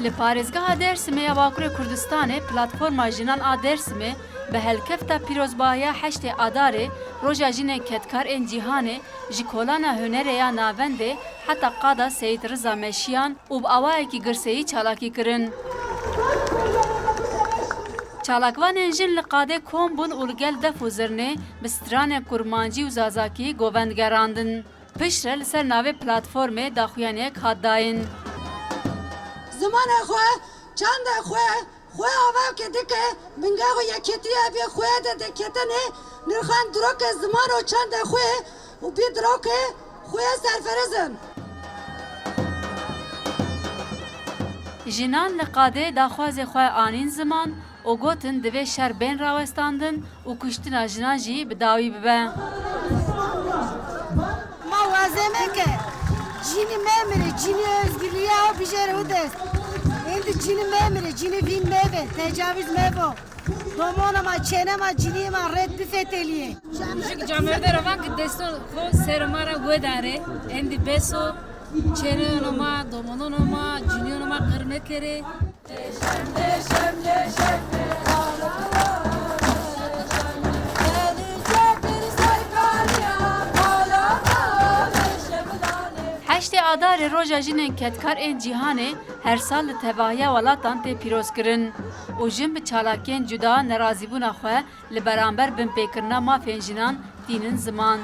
Li Parêzgeha Dêrsimê ya Bakurê Kurdistanê platforma jinan a Dêrsimê bi helkefta pîrozbahiya heştê Adarê Roja Jinên Ketkar ên Cîhanê ji kolana hunerê ya navendê heta qada Seyid Riza Meşiyan û bi awayekî girseyî çalakî kirin. Çalakvanên jin li qadê kom bûn û li gel def û zirnê bi stranên kurmancî û zazakî govend gerandin. Piştre li ser navê platformê daxuyaniyek hat dayîn. Zimana xwe, çanda xwe, xwe avake dike, bingaxo yeketiya bê xwe de deketene, nirxan diroke ziman û çanda xwe û bî diroke xwe serferezin. Jinan li qadê daxwazê xwe anîn ziman û gotin divê şer bên rawestandin û kuştina jinan jî bi dawî bibe. Ma wazemeke, cînî memire, cînî özgürlüğe o bijere o dest. Endi cînî memire, cînî vîn meve, tecavüz mevo. Domonama, çenema, cînîma red bifeteliye. Jik camerde ravan ki desto ko sermara wedare, endi beso, çenonoma, domononoma, cînionoma kırmekere. Heştê Adarê Roja Jinên Ketkar ên Cîhanê her sal li tevahiya welatan tê pîrozkirin û jin bi çalakiyên cuda nerazîbûna xwe li beramber binpêkirina mafên jinan dînin ziman.